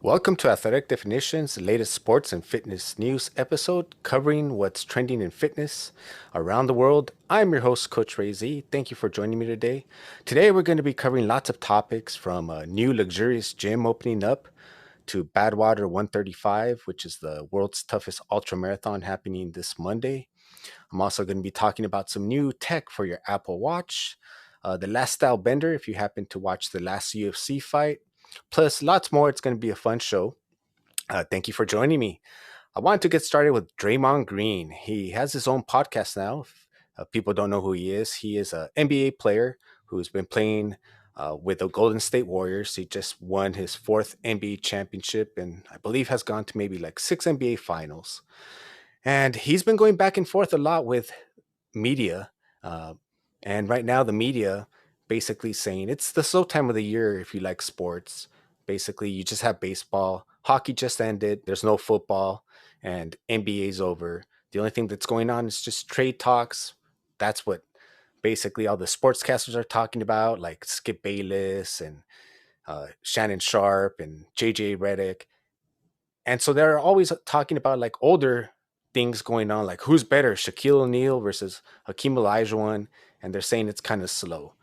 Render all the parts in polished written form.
Welcome to Athletic Definitions, the latest sports and fitness news episode covering what's trending in fitness around the world. I'm your host, Coach Ray Z. Thank you for joining me today. Today, we're going to be covering lots of topics from a new luxurious gym opening up to Badwater 135, which is the world's toughest ultra marathon happening this Monday. I'm also going to be talking about some new tech for your Apple Watch, the last style bender if you happen to watch the last UFC fight, plus lots more. It's going to be a fun show. Thank you for joining me. I wanted to get started with Draymond Green. He has his own podcast now. If people don't know who he is an NBA player who's been playing with the Golden State Warriors. He just won his fourth NBA championship and I believe has gone to maybe like six NBA finals. And he's been going back and forth a lot with media. Uh, and right now, the media basically saying it's the slow time of the year if you like sports. Basically, you just have baseball. Hockey just ended. There's no football, and NBA's over. The only thing that's going on is just trade talks. That's what basically all the sportscasters are talking about, like Skip Bayless and Shannon Sharp and JJ Redick. And so they're always talking about like older things going on, like who's better, Shaquille O'Neal versus Hakeem Olajuwon, and they're saying it's kind of slow.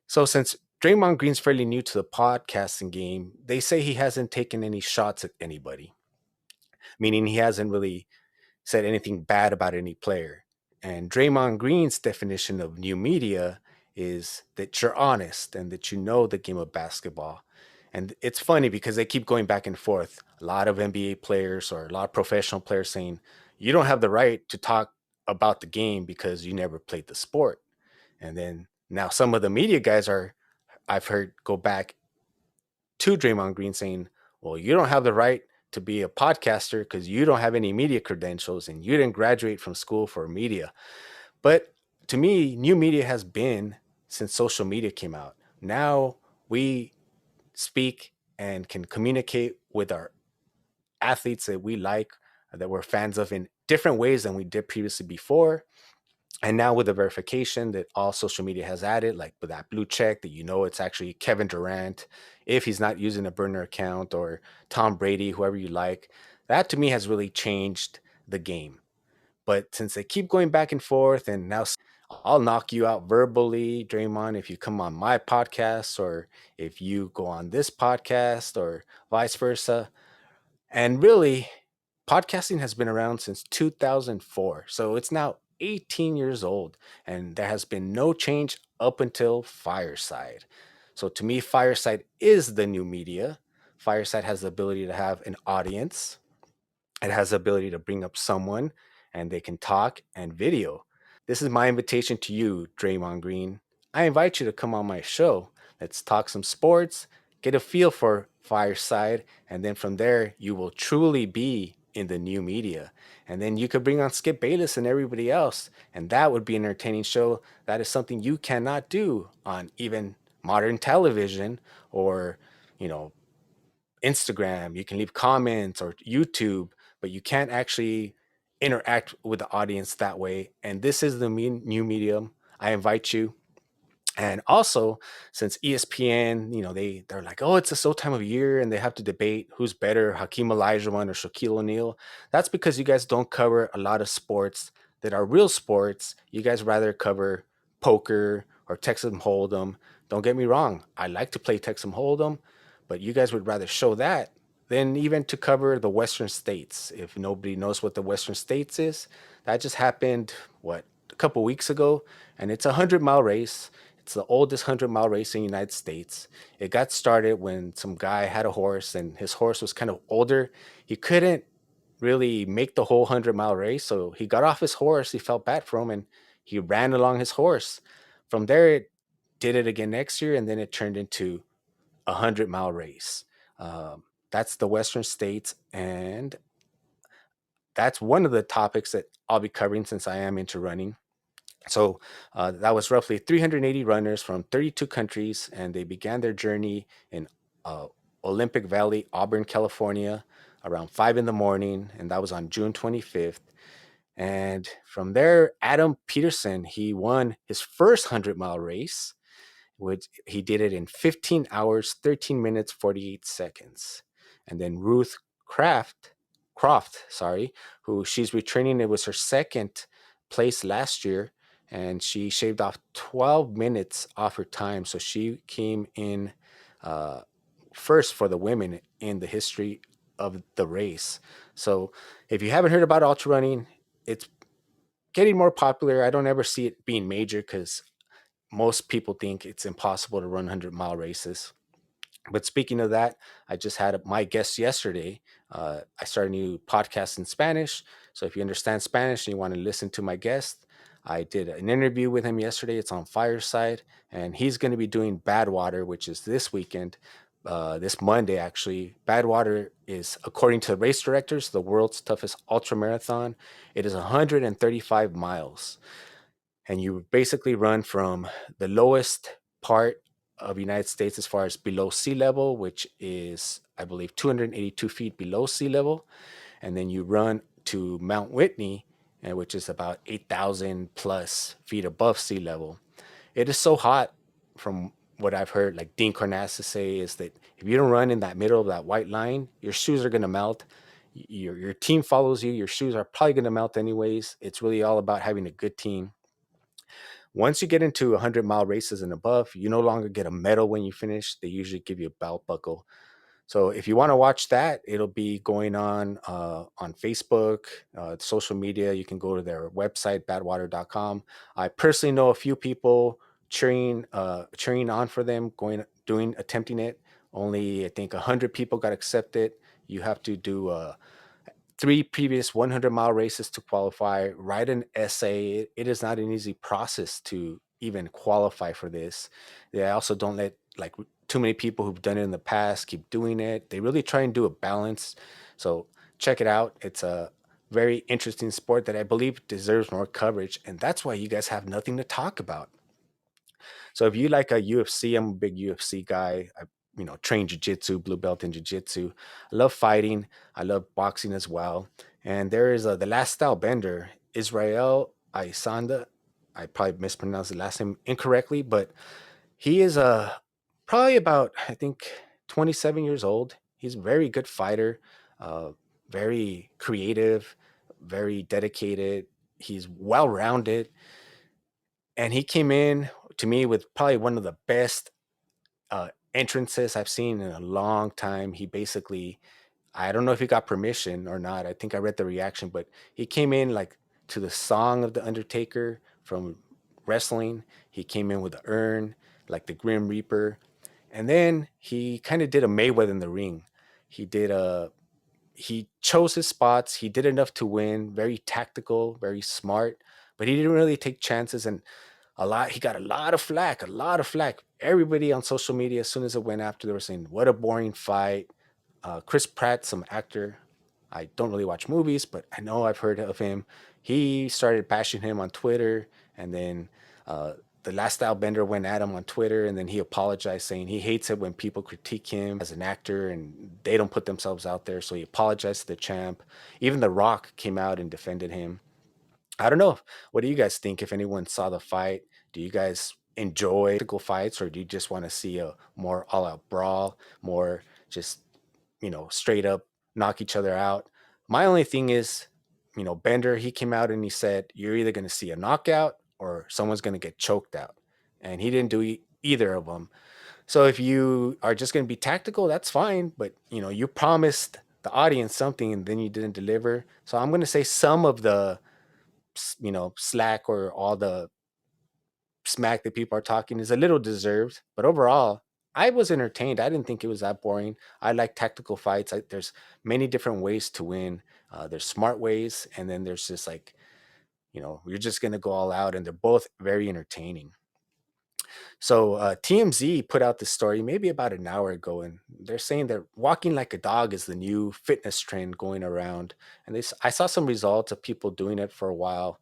So since Draymond Green's fairly new to the podcasting game, they say he hasn't taken any shots at anybody, meaning he hasn't really said anything bad about any player. And Draymond Green's definition of new media is that you're honest and that you know the game of basketball. And it's funny because they keep going back and forth. A lot of NBA players or a lot of professional players saying, you don't have the right to talk about the game because you never played the sport. And then now some of the media guys are, I've heard, go back to Draymond Green saying, well, you don't have the right to be a podcaster because you don't have any media credentials and you didn't graduate from school for media. But to me, new media has been since social media came out. Now we speak and can communicate with our athletes that we like, that we're fans of in different ways than we did previously before. And now with the verification that all social media has added, like with that blue check that you know it's actually Kevin Durant, if he's not using a burner account, or Tom Brady, whoever you like, that to me has really changed the game. But since they keep going back and forth, and now I'll knock you out verbally, Draymond, if you come on my podcast or if you go on this podcast or vice versa. And really, podcasting has been around since 2004. So it's now 18 years old, and there has been no change up until Fireside. So to me, Fireside is the new media. Fireside has the ability to have an audience, it has the ability to bring up someone and they can talk and video. This is my invitation to you, Draymond Green. I invite you to come on my show. Let's talk some sports, get a feel for Fireside, and then from there, you will truly be in the new media. And then you could bring on Skip Bayless and everybody else, and that would be an entertaining show. That is something you cannot do on even modern television or, you know, Instagram, you can leave comments, or YouTube, but you can't actually interact with the audience that way. And this is the new medium. I invite you. And also, since ESPN, they're like, oh, it's a so time of year, and they have to debate who's better, Hakeem Olajuwon or Shaquille O'Neal. That's because you guys don't cover a lot of sports that are real sports. You guys rather cover poker or Texas Hold'em. Don't get me wrong, I like to play Texas Hold'em, but you guys would rather show that than even to cover the Western states. If nobody knows what the Western states is, that just happened, what, a couple weeks ago, and it's a 100-mile race. It's the oldest 100-mile race in the United States. It got started when some guy had a horse and his horse was kind of older. He couldn't really make the whole 100-mile race, so he got off his horse. He felt bad for him and he ran along his horse. From there, it did it again next year, and then it turned into a 100-mile race. That's the Western states, and that's one of the topics that I'll be covering since I am into running. So that was roughly 380 runners from 32 countries, and they began their journey in uh, Olympic Valley, Auburn, California, around 5 in the morning, and that was on June 25th. And from there, Adam Peterson, he won his first 100-mile race, which he did it in 15 hours, 13 minutes, 48 seconds. and then Ruth Kraft, Croft, sorry, who she's retraining. It was her second place last year, and she shaved off 12 minutes off her time. So she came in uh, first for the women in the history of the race. So if you haven't heard about ultra running, it's getting more popular. I don't ever see it being major because most people think it's impossible to run 100-mile races. But speaking of that, I just had my guest yesterday. I started a new podcast in Spanish. So if you understand Spanish and you want to listen to my guest, I did an interview with him yesterday. It's on Fireside, and he's going to be doing Badwater, which is this weekend, this Monday, actually. Badwater is, according to the race directors, the world's toughest ultra marathon. It is 135 miles, and you basically run from the lowest part of the United States as far as below sea level, which is, I believe, 282 feet below sea level, and then you run to Mount Whitney, which is about 8,000 plus feet above sea level. It is so hot, from what I've heard, like Dean Karnazes say, is that if you don't run in that middle of that white line, your shoes are going to melt. Your team follows you. Your shoes are probably going to melt anyways. It's really all about having a good team. Once you get into 100-mile races and above, you no longer get a medal when you finish. They usually give you a belt buckle. So if you want to watch that, it'll be going on Facebook, social media. You can go to their website, badwater.com. I personally know a few people cheering on for them, attempting it. Only I think 100 people got accepted. You have to do 3 previous 100-mile races to qualify, write an essay. It is not an easy process to even qualify for this. They also don't let like too many people who've done it in the past keep doing it. They really try and do a balance. So check it out. It's a very interesting sport that I believe deserves more coverage, and that's why you guys have nothing to talk about. So if you like a UFC, I'm a big UFC guy. I train jiu-jitsu, blue belt in jiu-jitsu. I love fighting. I love boxing as well. And there is the last style bender, Israel Aisanda. I probably mispronounced the last name incorrectly, but he is probably about, I think, 27 years old. He's a very good fighter, uh, very creative, very dedicated. He's well-rounded, and he came in to me with probably one of the best entrances I've seen in a long time. He basically, I don't know if he got permission or not. I think I read the reaction, but he came in like to the song of the Undertaker from wrestling. He came in with the urn, like the Grim Reaper, and then he kind of did a Mayweather in the ring. He did a he chose his spots. He did enough to win. Very tactical, very smart, but he didn't really take chances. And he got a lot of flack, a lot of flack. Everybody on social media, as soon as it went after, they were saying, "What a boring fight." Chris Pratt, some actor, I don't really watch movies, but I know I've heard of him. He started bashing him on Twitter, and then uh, the Last Style Bender went at him on Twitter, and then he apologized, saying he hates it when people critique him as an actor and they don't put themselves out there. So he apologized to the champ. Even The Rock came out and defended him. I don't know. What do you guys think? If anyone saw the fight, do you guys enjoy tactical fights, or do you just want to see a more all-out brawl, more just straight up knock each other out? My only thing is, Bender, he came out and he said, "You're either going to see a knockout or someone's going to get choked out," and he didn't do either of them. So if you are just going to be tactical, that's fine. But you promised the audience something and then you didn't deliver. So I'm going to say some of the slack or all the smack that people are talking is a little deserved, but overall, I was entertained. I didn't think it was that boring. I like tactical fights. There's many different ways to win. There's smart ways, and then there's just like, you're just gonna go all out, and they're both very entertaining. So TMZ put out this story maybe about an hour ago, and they're saying that walking like a dog is the new fitness trend going around. And I saw some results of people doing it for a while,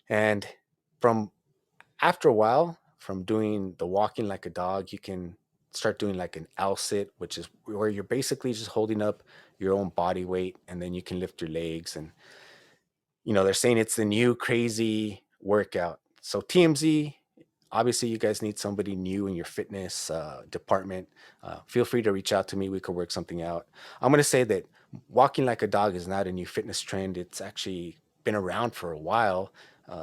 and from after a while, from doing the walking like a dog, you can start doing like an L sit, which is where you're basically just holding up your own body weight, and then you can lift your legs. And they're saying it's the new crazy workout. So TMZ, obviously you guys need somebody new in your fitness department, feel free to reach out to me. We could work something out. I'm going to say that walking like a dog is not a new fitness trend. It's actually been around for a while.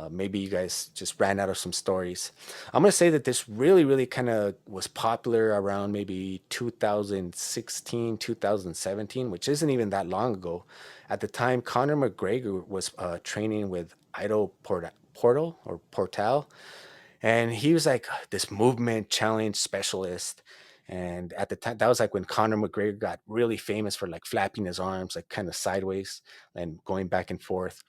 Maybe you guys just ran out of some stories. I'm going to say that this really, really kind of was popular around maybe 2016, 2017, which isn't even that long ago. At the time, Conor McGregor was training with Portal or Portal, and he was like this movement challenge specialist. And at the time, that was like when Conor McGregor got really famous for like flapping his arms, like kind of sideways and going back and forth.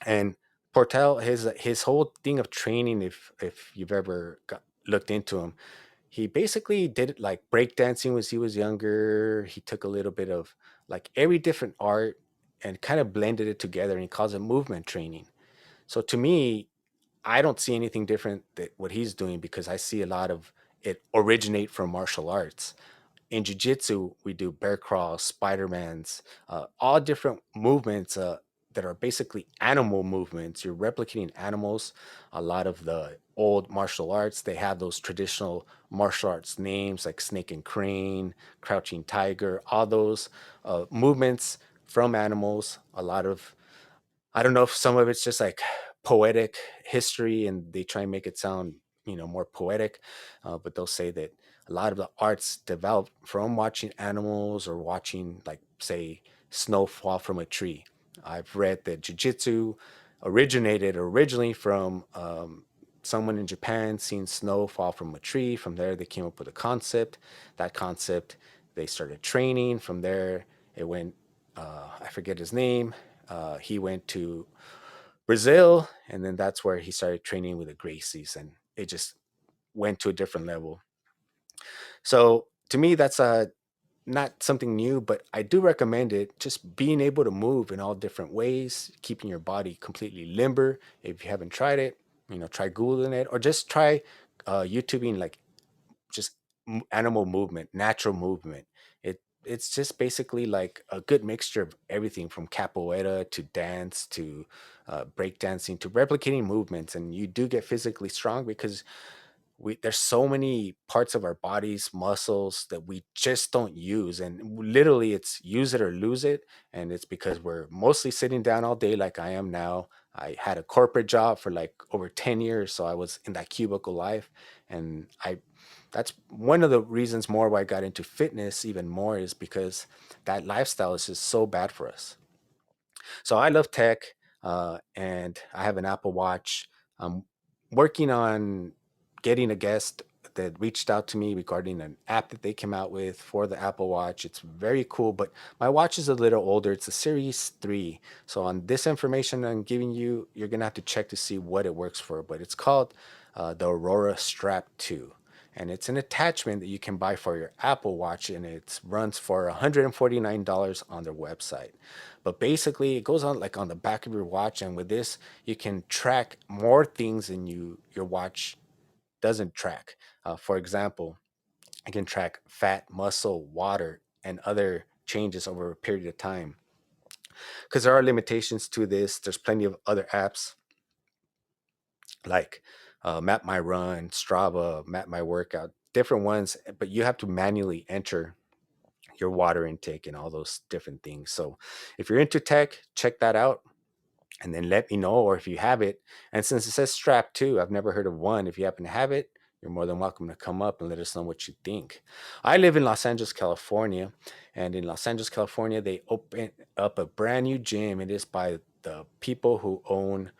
And Portel, his whole thing of training, if you've ever looked into him, he basically did it like breakdancing when he was younger. He took a little bit of like every different art and kind of blended it together, and he calls it movement training. So to me, I don't see anything different that what he's doing, because I see a lot of it originate from martial arts. In jiu-jitsu, we do bear crawls, spider-mans, all different movements that are basically animal movements. You're replicating animals. A lot of the old martial arts, they have those traditional martial arts names like snake and crane, crouching tiger, all those movements from animals. A lot of, I don't know if some of it's just like poetic history and they try and make it sound, more poetic, but they'll say that a lot of the arts developed from watching animals or watching, like, say, snow fall from a tree. I've read that jujitsu originated originally from someone in Japan seeing snow fall from a tree. From there, they came up with a concept. That concept, they started training. From there, it went, I forget his name. He went to Brazil, and then that's where he started training with the Gracies, and it just went to a different level. So to me, that's not something new, but I do recommend it. Just being able to move in all different ways, keeping your body completely limber. If you haven't tried it, try Googling it, or just try YouTubing like just animal movement, natural movement. It's just basically like a good mixture of everything from capoeira to dance to break dancing to replicating movements, and you do get physically strong because there's so many parts of our bodies, muscles that we just don't use, and literally it's use it or lose it. And it's because we're mostly sitting down all day like I am now. I had a corporate job for like over 10 years, so I was in that cubicle life. And I that's one of the reasons more why I got into fitness even more, is because that lifestyle is just so bad for us. So I love tech, and I have an Apple Watch. I'm working on getting a guest that reached out to me regarding an app that they came out with for the Apple Watch. It's very cool, but my watch is a little older. It's a Series 3. So on this information I'm giving you, you're going to have to check to see what it works for. But it's called the Aurora Strap 2. And it's an attachment that you can buy for your Apple Watch, and it runs for $149 on their website. But basically, it goes on like on the back of your watch, and with this, you can track more things than your watch doesn't track. For example, I can track fat, muscle, water, and other changes over a period of time. Because there are limitations to this. There's plenty of other apps like Map My Run, Strava, Map My Workout, different ones, but you have to manually enter your water intake and all those different things. So if you're into tech, check that out and then let me know. Or if you have it, and since it says strap two, I've never heard of one. If you happen to have it, you're more than welcome to come up and let us know what you think. I live in Los Angeles, California, and in Los Angeles, California, they open up a brand new gym. It is by the people who own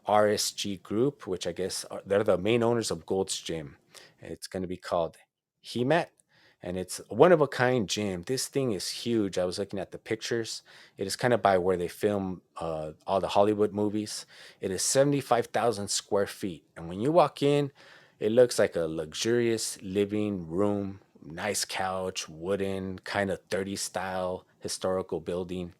RSG Group, which I guess they're the main owners of Gold's Gym. It's going to be called HEMAT, and it's a one of a kind gym. This thing is huge. I was looking at the pictures. It is kind of by where they film all the Hollywood movies. It is 75,000 square feet. And when you walk in, it looks like a luxurious living room, nice couch, wooden, kind of 30s style historical building.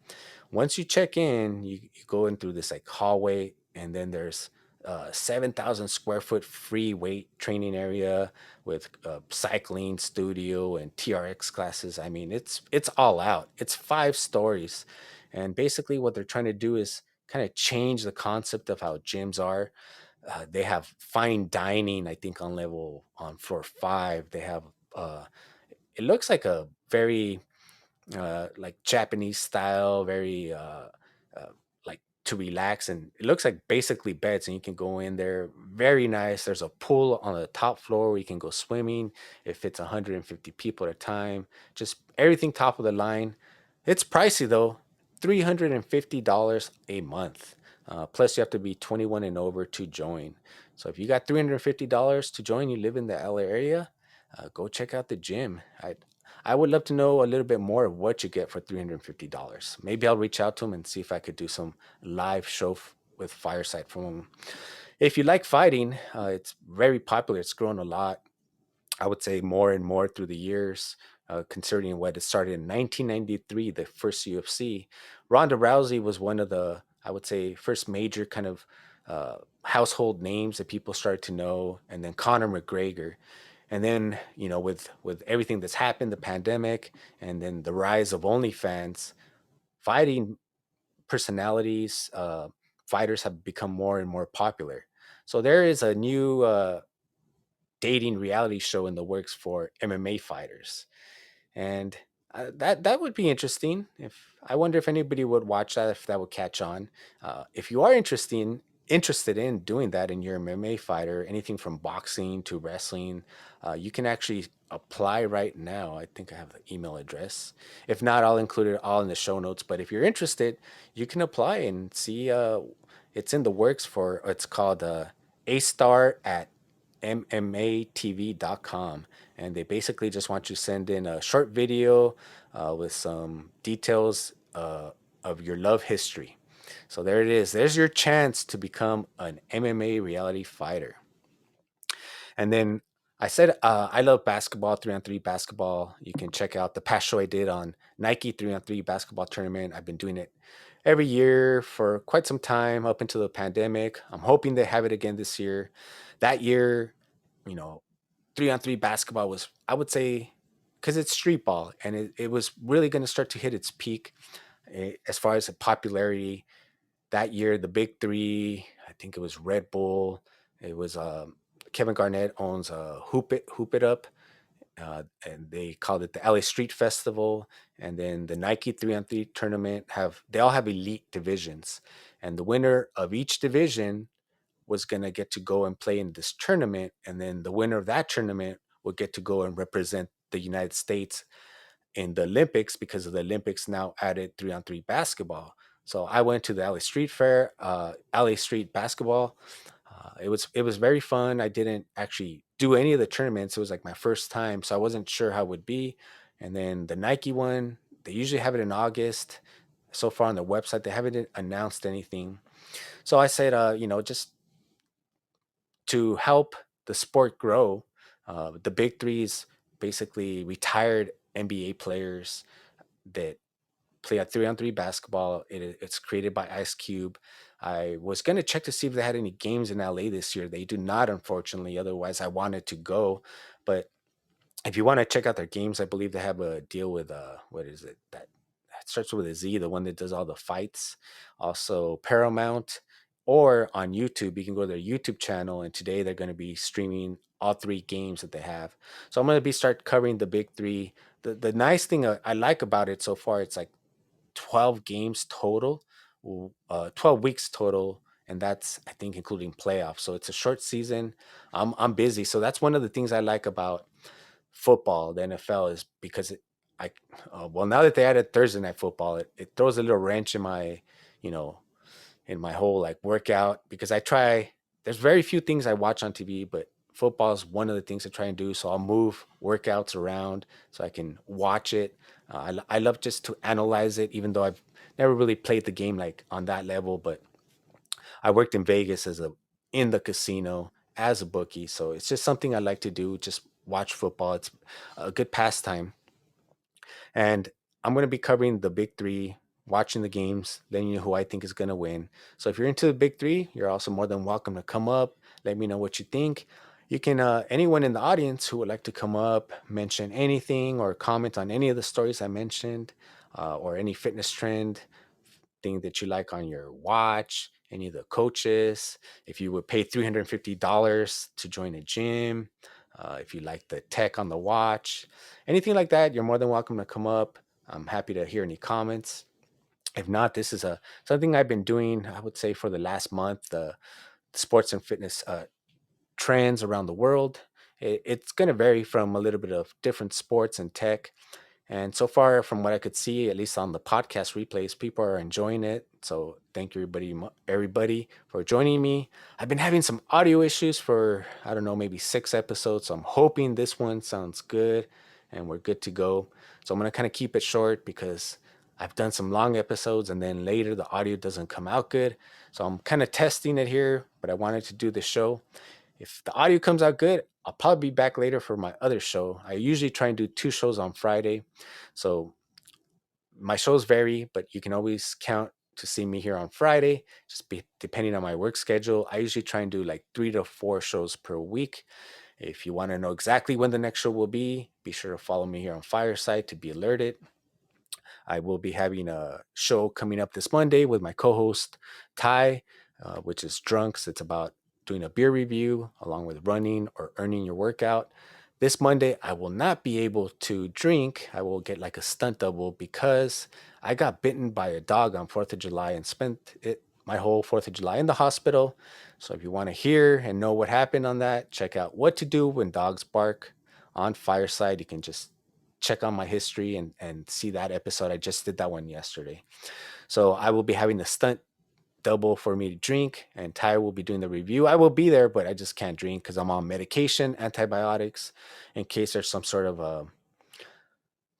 Once you check in, you go in through this like hallway, and then there's 7,000 square foot free weight training area with cycling studio and TRX classes. I mean, it's all out. It's 5 stories, and basically what they're trying to do is kind of change the concept of how gyms are. They have fine dining, I think, on floor five. They have uh, it looks like a very like Japanese style, very uh, like to relax, and it looks like basically beds, and you can go in there. Very nice. There's a pool on the top floor where you can go swimming. It fits 150 people at a time. Just everything top of the line. It's pricey though, $350 a month. Plus, you have to be 21 and over to join. So if you got $350 to join, you live in the LA area, go check out the gym. I would love to know a little bit more of what you get for $350. Maybe I'll reach out to him and see if I could do some live show with Fireside from him. If you like fighting, it's very popular. It's grown a lot. I would say more and more through the years, considering what it started in 1993, the first UFC. Ronda Rousey was one of the, I would say, first major kind of household names that people started to know, and then Conor McGregor. And then, with everything that's happened, the pandemic, and then the rise of OnlyFans, fighting personalities, fighters have become more and more popular. So there is a new dating reality show in the works for MMA fighters, and that would be interesting. If I wonder if anybody would watch that, if that would catch on. If you are interested in doing that, and you're an MMA fighter, anything from boxing to wrestling, you can actually apply right now. I think I have the email address. If not, I'll include it all in the show notes. But if you're interested, you can apply and see. It's in the works for. It's called A Star at mmatv.com, and they basically just want you to send in a short video with some details of your love history. So there it is. There's your chance to become an MMA reality fighter. And then I said I love basketball, 3-on-3 basketball. You can check out the past show I did on Nike 3-on-3 basketball tournament. I've been doing it every year for quite some time up until the pandemic. I'm hoping they have it again this year. That year, you know, 3-on-3 basketball was, I would say, because it's street ball, and it was really going to start to hit its peak as far as the popularity. That year, the big three, I think it was Red Bull. It was Kevin Garnett owns Hoop It Up, and they called it the LA Street Festival. And then the Nike 3-on-3 tournament they all have elite divisions, and the winner of each division was going to get to go and play in this tournament, and then the winner of that tournament would get to go and represent the United States in the Olympics, because of the Olympics now added 3-on-3 basketball. So I went to the LA Street Fair, LA Street Basketball. It was very fun. I didn't actually do any of the tournaments. It was like my first time, so I wasn't sure how it would be. And then the Nike one, they usually have it in August. So far on their website, they haven't announced anything. So I said, just to help the sport grow, the big threes, basically retired NBA players that play at 3-on-3 basketball. It's created by Ice Cube. I was going to check to see if they had any games in LA this year. They do not, unfortunately. Otherwise, I wanted to go. But if you want to check out their games, I believe they have a deal with what is it that starts with a Z, the one that does all the fights. Also Paramount, or on YouTube. You can go to their YouTube channel, and today they're going to be streaming all three games that they have. So I'm going to be start covering the big three. The nice thing I like about it so far, it's like 12 games total, 12 weeks total, and that's, I think, including playoffs. So it's a short season. I'm busy, so that's one of the things I like about football, the NFL, is because I, well, now that they added Thursday night football, it throws a little wrench you know, in my whole like workout, because I try. There's very few things I watch on TV, but football is one of the things I try and do. So I'll move workouts around so I can watch it. I love just to analyze it, even though I've never really played the game like on that level. But I worked in Vegas in the casino as a bookie, so it's just something I like to do. Just watch football. It's a good pastime, and I'm going to be covering the big three, watching the games, letting you know who I think is going to win. So if you're into the big three, you're also more than welcome to come up. Let me know what you think. You can, anyone in the audience who would like to come up, mention anything, or comment on any of the stories I mentioned, or any fitness trend thing that you like on your watch, any of the coaches, if you would pay $350 to join a gym, if you like the tech on the watch, anything like that, you're more than welcome to come up. I'm happy to hear any comments. If not, this is a something I've been doing, I would say, for the last month. The sports and fitness trends around the world. It's going to vary from a little bit of different sports and tech. And so far, from what I could see, at least on the podcast replays, people are enjoying it. So thank you, everybody for joining me. I've been having some audio issues for, I don't know, maybe 6 episodes. So I'm hoping this one sounds good and we're good to go. So I'm going to kind of keep it short because I've done some long episodes and then later the audio doesn't come out good. So I'm kind of testing it here, but I wanted to do the show. If the audio comes out good, I'll probably be back later for my other show. I usually try and do 2 shows on Friday. So my shows vary, but you can always count to see me here on Friday, depending on my work schedule. I usually try and do like 3 to 4 shows per week. If you want to know exactly when the next show will be sure to follow me here on Fireside to be alerted. I will be having a show coming up this Monday with my co-host Ty, which is Drunks. It's about doing a beer review along with running or earning your workout. This Monday, I will not be able to drink. I will get like a stunt double because I got bitten by a dog on 4th of July and spent my whole 4th of July in the hospital. So if you want to hear and know what happened on that, check out What to Do When Dogs Bark on Fireside. You can just check on my history and see that episode. I just did that one yesterday. So I will be having the stunt double for me to drink, and Ty will be doing the review. I will be there, but I just can't drink because I'm on medication, antibiotics, in case there's some sort of a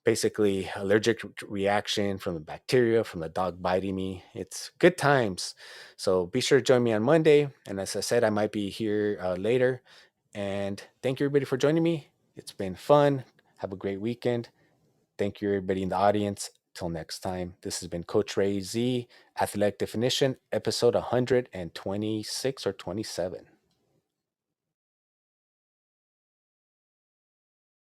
basically allergic reaction from the bacteria from the dog biting me. It's good times. So be sure to join me on Monday. And as I said, I might be here later. And thank you, everybody, for joining me. It's been fun. Have a great weekend. Thank you, everybody in the audience. Till next time, this has been Coach Ray Z, Athletic Definition, episode 126 or 27.